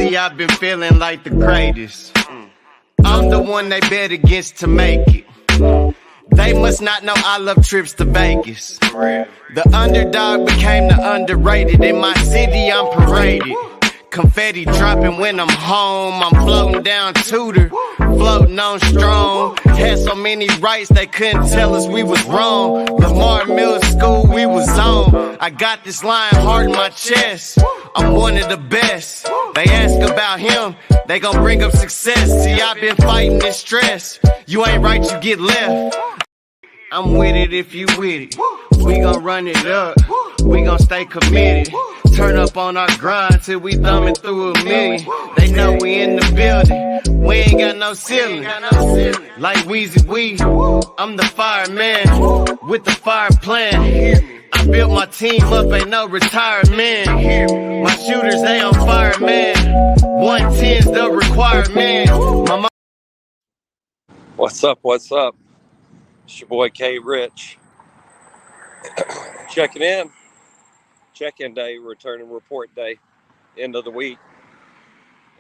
Lately I've been feeling like the greatest. I'm the one they bet against to make it. They must not know I love trips to Vegas. The underdog became the underrated. In my city I'm paraded. Confetti dropping when I'm home. I'm floating down Tudor, floating on strong. Had so many rights they couldn't tell us we was wrong. Lamar Middle School we was on. I got this lion heart in my chest. I'm one of the best. They ask about him, they gon' bring up success. See, I've been fighting this stress. You ain't right, you get left. I'm with it if you with it. We gon' run it up. We gon' stay committed. Turn up on our grind till we thumbing through a million. They know we in the building. We ain't got no ceiling. Like Weezy Wee, I'm the fireman with the fire plan. I built my team up, ain't no retirement. My shooters, they on fire, man. 110's the requirement. What's up? What's up? It's your boy K Rich. Checking in. Check-in day, returning report day, end of the week.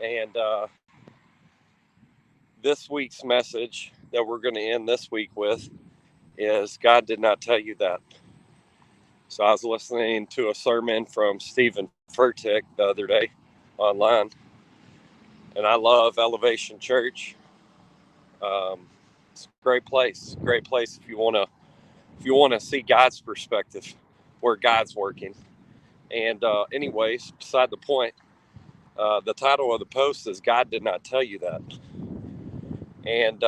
And this week's message that we're going to end this week with is God did not tell you that. So I was listening to a sermon from Stephen Furtick the other day online. And I love Elevation Church. It's a great place. Great place if you want to see God's perspective, where God's working. And anyways, beside the point, the title of the post is God did not tell you that. And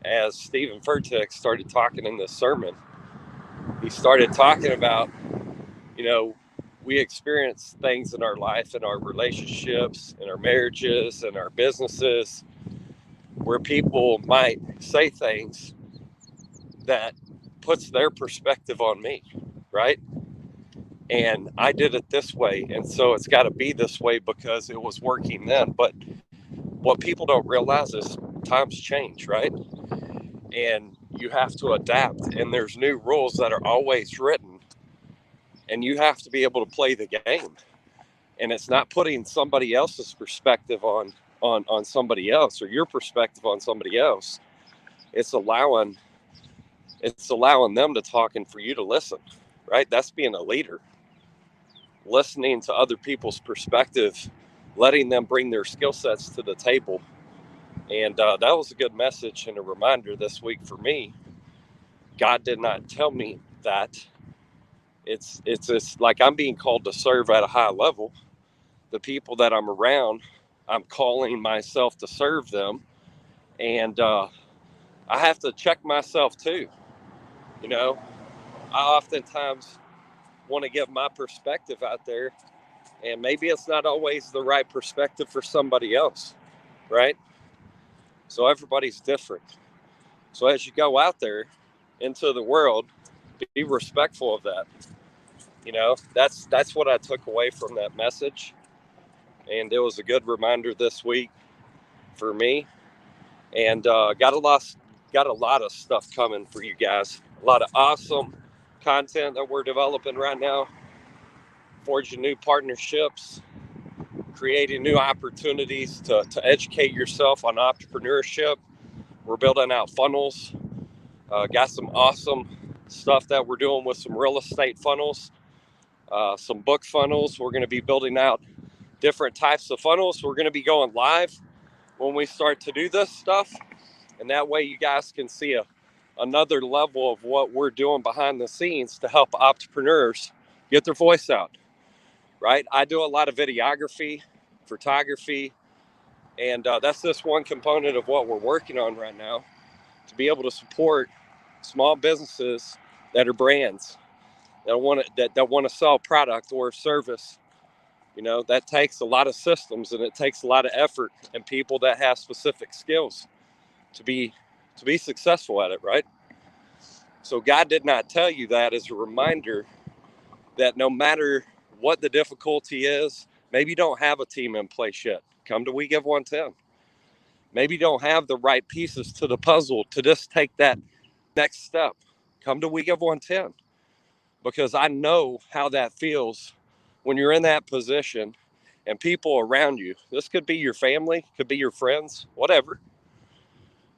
as Stephen Furtick started talking in this sermon, he started talking about, we experience things in our life, in our relationships, in our marriages, in our businesses, where people might say things that puts their perspective on me, right? And I did it this way, and so it's got to be this way because it was working then. But what people don't realize is times change, right? And you have to adapt, and there's new rules that are always written, and you have to be able to play the game. And it's not putting somebody else's perspective on somebody else, or your perspective on somebody else. It's allowing them to talk and for you to listen, right? That's being a leader. Listening to other people's perspective, letting them bring their skill sets to the table. And that was a good message and a reminder this week for me. God did not tell me that. It's like I'm being called to serve at a high level. The people that I'm around, I'm calling myself to serve them. And I have to check myself too. I oftentimes want to give my perspective out there, and maybe it's not always the right perspective for somebody else, right? So everybody's different. So as you go out there into the world, be respectful of that. That's what I took away from that message. And it was a good reminder this week for me. And got a lot of stuff coming for you guys. A lot of awesome content that we're developing right now, forging new partnerships, creating new opportunities to educate yourself on entrepreneurship. We're building out funnels. Got some awesome stuff that we're doing with some real estate funnels, some book funnels. We're going to be building out different types of funnels. We're going to be going live when we start to do this stuff. And that way you guys can see another level of what we're doing behind the scenes to help entrepreneurs get their voice out, right? I do a lot of videography, photography, and that's just one component of what we're working on right now, to be able to support small businesses that are brands that want to sell product or service. That takes a lot of systems, and it takes a lot of effort and people that have specific skills to be successful at it, right? So God did not tell you that as a reminder that no matter what the difficulty is, maybe you don't have a team in place yet. Come to We Give 110. Maybe you don't have the right pieces to the puzzle to just take that next step. Come to We Give 110. Because I know how that feels when you're in that position and people around you. This could be your family, could be your friends, whatever.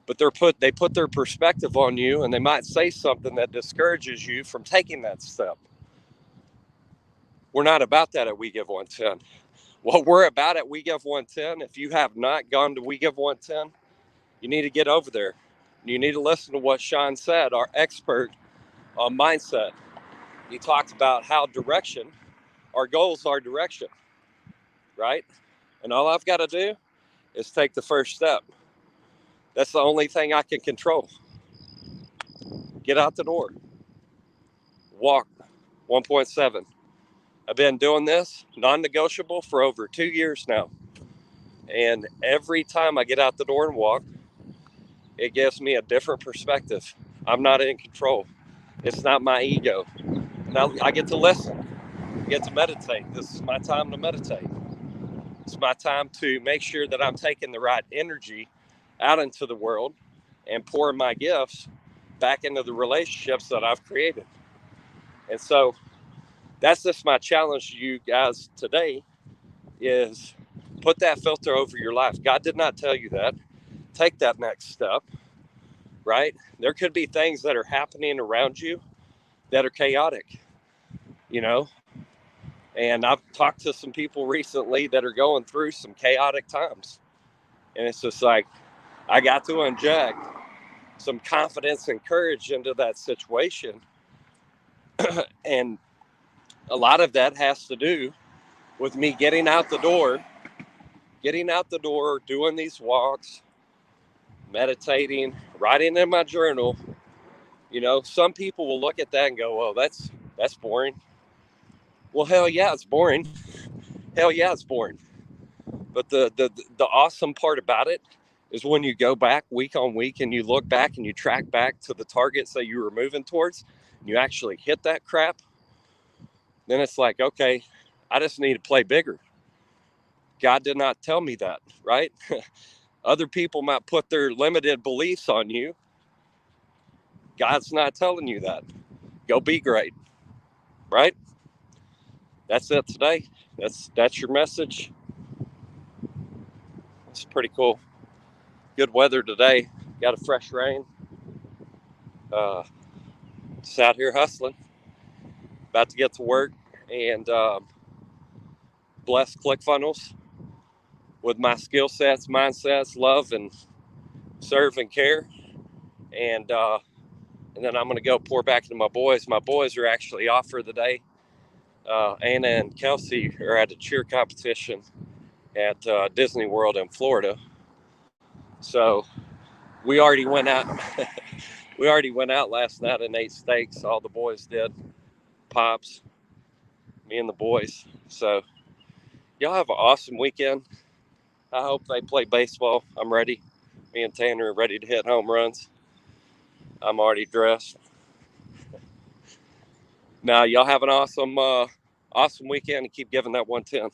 But they put their perspective on you, and they might say something that discourages you from taking that step. We're not about that at We Give 110. What we're about at We Give 110, if you have not gone to We Give 110, you need to get over there. You need to listen to what Sean said, our expert on mindset. He talked about how our goals are direction, right? And all I've got to do is take the first step. That's the only thing I can control. Get out the door. Walk 1.7. I've been doing this non-negotiable for over 2 years now. And every time I get out the door and walk, it gives me a different perspective. I'm not in control. It's not my ego. Now I get to listen. I get to meditate. This is my time to meditate. It's my time to make sure that I'm taking the right energy out into the world and pouring my gifts back into the relationships that I've created. And so that's just my challenge to you guys today is put that filter over your life. God did not tell you that. Take that next step, right? There could be things that are happening around you that are chaotic, you know? And I've talked to some people recently that are going through some chaotic times. And it's just like, I got to inject some confidence and courage into that situation. And a lot of that has to do with me getting out the door, doing these walks, meditating, writing in my journal. You know, some people will look at that and go, well, that's boring. Well, hell yeah, it's boring. Hell yeah, it's boring. But the awesome part about it is when you go back week on week and you look back and you track back to the targets that you were moving towards, and you actually hit that crap, then it's like, okay, I just need to play bigger. God did not tell me that, right? Other people might put their limited beliefs on you. God's not telling you that. Go be great, right? That's it today. That's your message. It's pretty cool. Good weather today. Got a fresh rain. Just out here hustling. About to get to work and bless ClickFunnels with my skill sets, mindsets, love, and serve and care. And then I'm going to go pour back into my boys. My boys are actually off for the day. Anna and Kelsey are at a cheer competition at Disney World in Florida. So we already went out. We already went out last night and ate steaks. All the boys did. Pops, me and the boys. So y'all have an awesome weekend. I hope they play baseball. I'm ready. Me and Tanner are ready to hit home runs. I'm already dressed. Now y'all have an awesome weekend and keep giving that 110.